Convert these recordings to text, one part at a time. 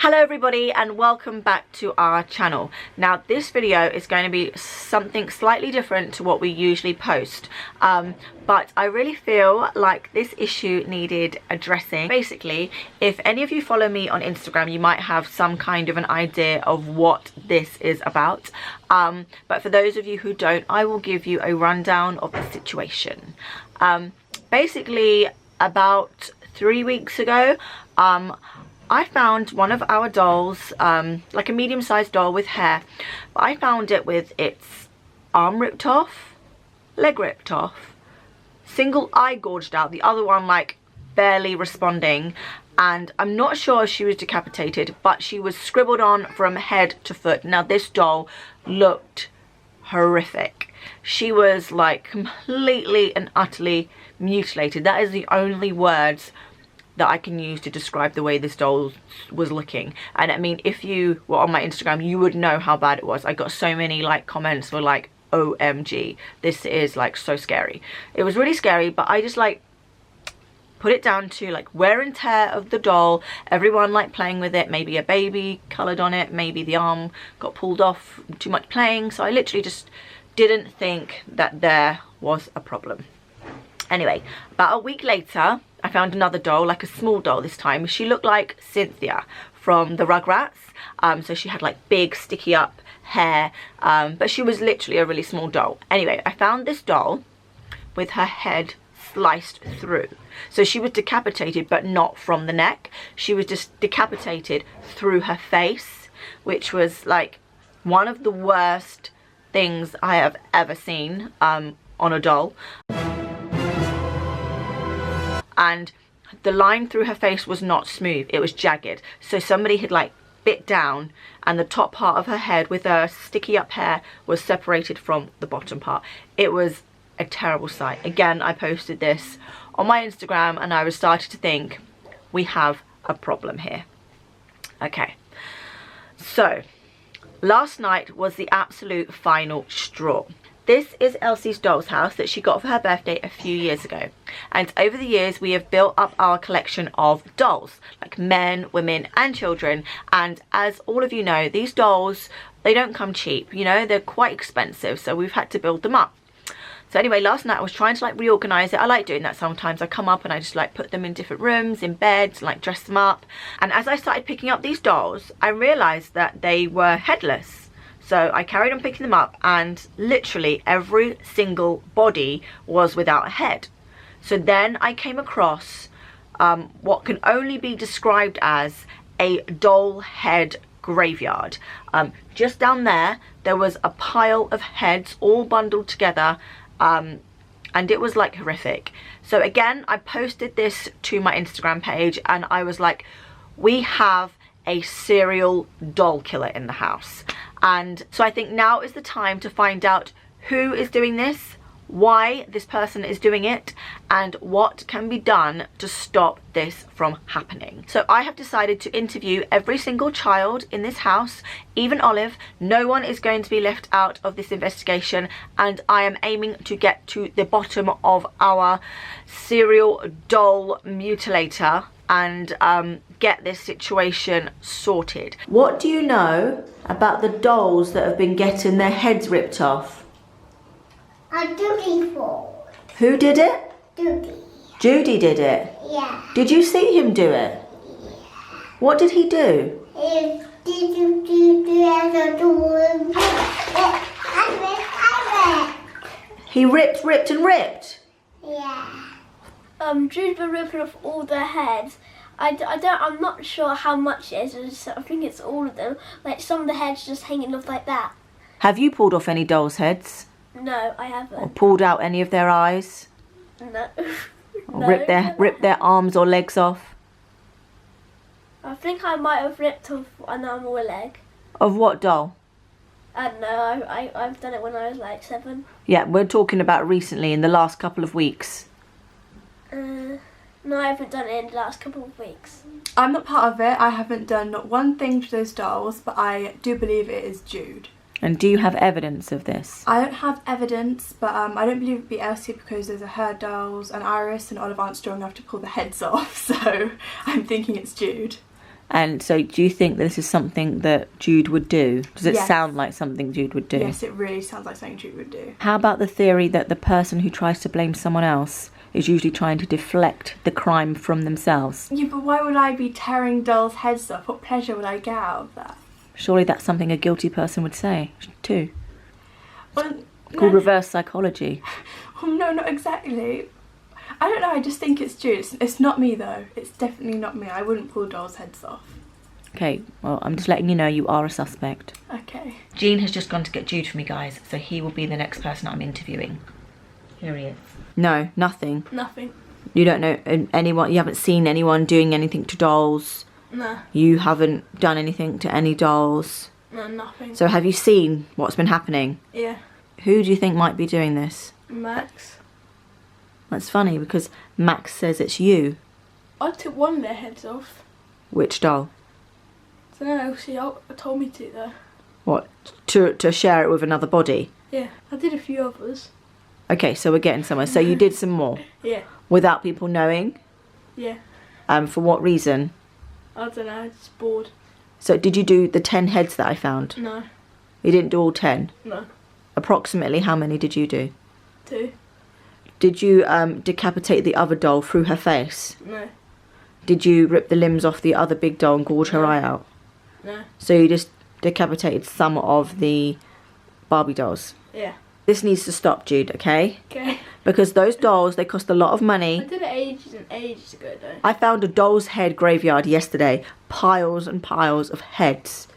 Hello everybody and welcome back to our channel. Now this video is going to be something slightly different to what we usually post, but I really feel like this issue needed addressing. Basically, if any of you follow me on Instagram, you might have some kind of an idea of what this is about, but for those of you who don't, I will give you a rundown of the situation. Basically, about 3 weeks ago, I found one of our dolls, like a medium-sized doll with hair, but I found it with its arm ripped off, leg ripped off, single eye gouged out, the other one like barely responding, and I'm not sure if she was decapitated, but she was scribbled on from head to foot. Now this doll looked horrific. She was like completely and utterly mutilated. That is the only words that I can use to describe the way this doll was looking. And I mean, if you were on my Instagram, you would know how bad it was. I got so many like comments were like, OMG, this is like so scary. It was really scary, but I just like put it down to like wear and tear of the doll, everyone like playing with it, maybe a baby colored on it, maybe the arm got pulled off, too much playing. So I literally just didn't think that there was a problem. Anyway, about a week later, I found another doll, like a small doll this time. She looked like Cynthia from the Rugrats. So she had like big sticky up hair, but she was literally a really small doll. Anyway, I found this doll with her head sliced through. So she was decapitated, but not from the neck. She was just decapitated through her face, which was like one of the worst things I have ever seen on a doll. And the line through her face was not smooth, it was jagged. So somebody had like bit down and the top part of her head with her sticky up hair was separated from the bottom part. It was a terrible sight. Again, I posted this on my Instagram and I was starting to think, we have a problem here. Okay, so last night was the absolute final straw. This is Elsie's doll's house that she got for her birthday a few years ago. And over the years, we have built up our collection of dolls, like men, women, and children. And as all of you know, these dolls, they don't come cheap, you know, they're quite expensive. So we've had to build them up. So anyway, last night I was trying to like reorganize it. I like doing that sometimes. I come up and I just like put them in different rooms, in beds, like dress them up. And as I started picking up these dolls, I realized that they were headless. So I carried on picking them up and literally every single body was without a head. So then I came across what can only be described as a doll head graveyard. Just down there, there was a pile of heads all bundled together, and it was like horrific. So again, I posted this to my Instagram page and I was like, we have a serial doll killer in the house. And so I think now is the time to find out who is doing this, why this person is doing it, and what can be done to stop this from happening. So I have decided to interview every single child in this house, even Olive. No one is going to be left out of this investigation, and I am aiming to get to the bottom of our serial doll mutilator and get this situation sorted. What do you know about the dolls that have been getting their heads ripped off? Judy for. Who did it? Judy. Judy did it? Yeah. Did you see him do it? Yeah. What did he do? Did you do the other door? I He ripped and ripped? Yeah. Jude's been ripping off all their heads. I'm not sure how much it is. I think it's all of them. Like some of the heads just hanging off like that. Have you pulled off any dolls' heads? No, I haven't. Or pulled out any of their eyes? No. Or No, ripped their arms or legs off? I think I might have ripped off an arm or a leg. Of what doll? I don't know. I've done it when I was like 7. Yeah, we're talking about recently, in the last couple of weeks. No, I haven't done it in the last couple of weeks. I'm not part of it. I haven't done not one thing to those dolls, but I do believe it is Jude. And do you have evidence of this? I don't have evidence, but I don't believe it'd be Elsie because there's her dolls and Iris and Olive aren't strong enough to pull the heads off, so I'm thinking it's Jude. And so do you think this is something that Jude would do? Does it Yes. sound like something Jude would do? Yes, it really sounds like something Jude would do. How about the theory that the person who tries to blame someone else is usually trying to deflect the crime from themselves? Yeah, but why would I be tearing dolls' heads off? What pleasure would I get out of that? Surely that's something a guilty person would say too. Well, Called reverse psychology. no, not exactly. I don't know, I just think it's Jude. It's not me though. It's definitely not me. I wouldn't pull dolls' heads off. Okay, well, I'm just letting you know you are a suspect. Okay. Jean has just gone to get Jude for me, guys, so he will be the next person I'm interviewing. Here he is. No, nothing. Nothing. You don't know anyone, you haven't seen anyone doing anything to dolls? No. You haven't done anything to any dolls? No, nothing. So have you seen what's been happening? Yeah. Who do you think might be doing this? Max. That's funny because Max says it's you. I took one of their heads off. Which doll? So no, she told me to though. What? To share it with another body? Yeah. I did a few others. Okay, so we're getting somewhere. So you did some more? Yeah. Without people knowing? Yeah. For what reason? I don't know, I was just bored. So did you do the 10 heads that I found? No. You didn't do all 10? No. Approximately how many did you do? 2. Did you decapitate the other doll through her face? No. Did you rip the limbs off the other big doll and gouge her eye out? No. So you just decapitated some of the Barbie dolls? Yeah. This needs to stop, Jude, okay? Okay. Because those dolls, they cost a lot of I money. did it ages and ages ago though. I found a doll's head graveyard yesterday. Piles and piles of heads.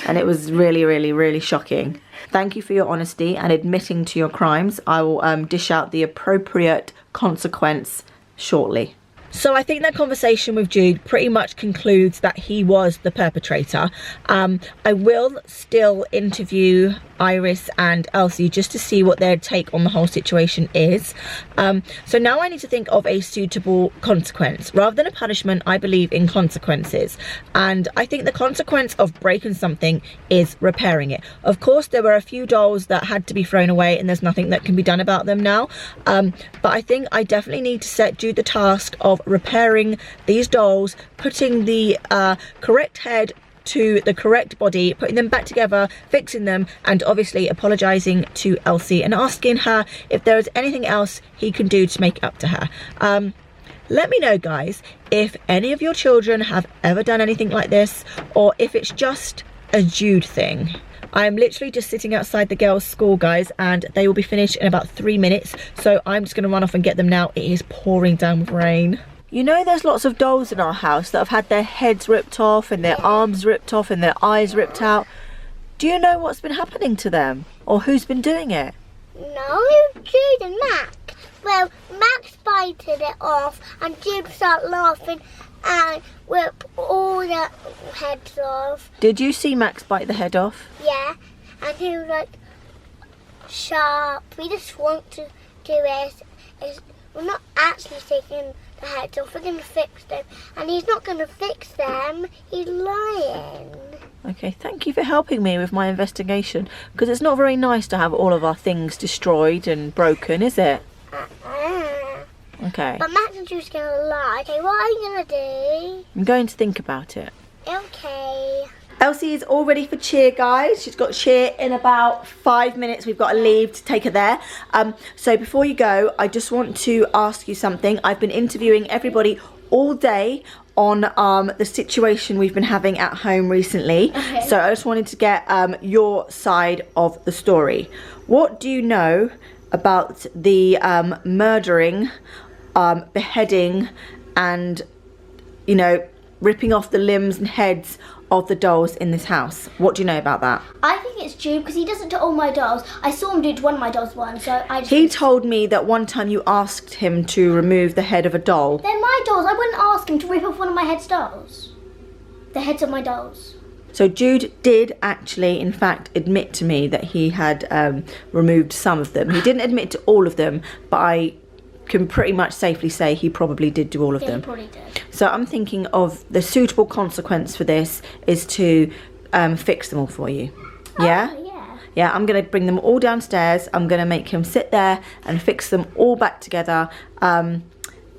And it was really, really, really shocking. Thank you for your honesty and admitting to your crimes. I will dish out the appropriate consequence shortly. So I think that conversation with Jude pretty much concludes that he was the perpetrator. I will still interview Iris and Elsie just to see what their take on the whole situation is. So now I need to think of a suitable consequence. Rather than a punishment, I believe in consequences. And I think the consequence of breaking something is repairing it. Of course, there were a few dolls that had to be thrown away and there's nothing that can be done about them now. But I think I definitely need to set Jude the task of repairing these dolls, putting the correct head to the correct body, putting them back together, fixing them, and obviously apologising to Elsie and asking her if there is anything else he can do to make it up to her. Let me know, guys, if any of your children have ever done anything like this, or if it's just a Jude thing. I'm literally just sitting outside the girls' school, guys, and they will be finished in about 3 minutes, so I'm just going to run off and get them now. It is pouring down with rain. You know, there's lots of dolls in our house that have had their heads ripped off and their arms ripped off and their eyes ripped out. Do you know what's been happening to them? Or who's been doing it? No, Jude and Max. Well, Max bited it off and Jude started laughing and ripped all the heads off. Did you see Max bite the head off? Yeah, and he was like, sharp, we just want to do this. We're not actually taking the heads off, we're going to fix them. And he's not going to fix them, he's lying. Okay, thank you for helping me with my investigation, because it's not very nice to have all of our things destroyed and broken, is it? Okay. But Max and Jude's going to lie. Okay, what are you going to do? I'm going to think about it. Okay. Elsie is all ready for cheer, guys. She's got cheer in about 5 minutes. We've got to leave to take her there. So before you go, I just want to ask you something. I've been interviewing everybody all day on the situation we've been having at home recently. Okay. So I just wanted to get your side of the story. What do you know about the murdering, beheading, and, you know, ripping off the limbs and heads of the dolls in this house? What do you know about that? I think it's Jude because he does it to all my dolls. I saw him do it to one of my dolls once, so I just... He told me that one time you asked him to remove the head of a doll. They're my dolls. I wouldn't ask him to rip off one of my head's dolls. The heads of my dolls. So Jude did actually, in fact, admit to me that he had removed some of them. He didn't admit to all of them, but I can pretty much safely say he probably did do all of Yeah, them. he probably did. So I'm thinking of the suitable consequence for this is to fix them all for you. Yeah? Oh, yeah. Yeah, I'm going to bring them all downstairs. I'm going to make him sit there and fix them all back together.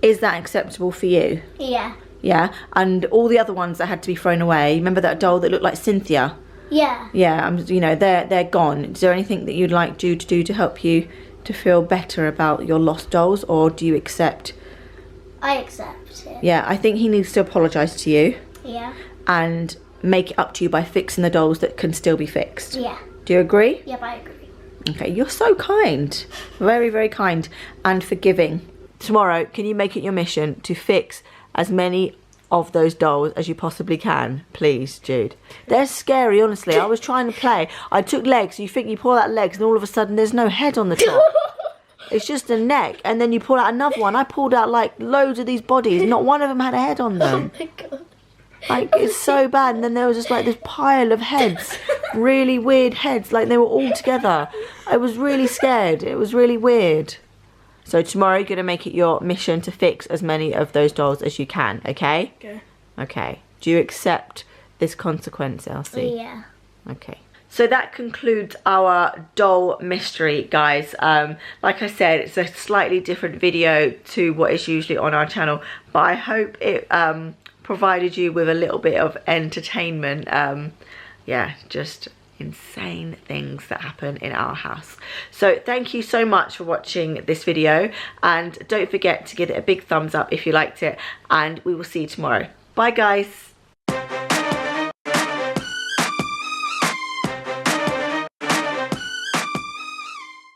Is that acceptable for you? Yeah. Yeah, and all the other ones that had to be thrown away. Remember that doll that looked like Cynthia? Yeah. Yeah, you know, they're gone. Is there anything that you'd like Jude to do to help you to feel better about your lost dolls, or do you accept? I accept it. Yeah, I think he needs to apologise to you Yeah. and make it up to you by fixing the dolls that can still be fixed. Yeah. Do you agree? Yep, I agree. Okay, you're so kind. Very, very kind and forgiving. Tomorrow, can you make it your mission to fix as many of those dolls as you possibly can, please, Jude? They're scary, honestly. I was trying to play. I took legs. You think you pull out legs and all of a sudden there's no head on the top. It's just a neck, and then you pull out another one. I pulled out like loads of these bodies. Not one of them had a head on them. Oh my god. Like, it's so bad. And then there was just like this pile of heads, really weird heads, like they were all together. I was really scared. It was really weird. So tomorrow you're going to make it your mission to fix as many of those dolls as you can, okay? Okay. Okay. Do you accept this consequence, Elsie? Yeah. Okay. So that concludes our doll mystery, guys. Like I said, it's a slightly different video to what is usually on our channel, but I hope it provided you with a little bit of entertainment. Yeah, just insane things that happen in our house. So thank you so much for watching this video, and don't forget to give it a big thumbs up if you liked it, and we will see you tomorrow. Bye, guys.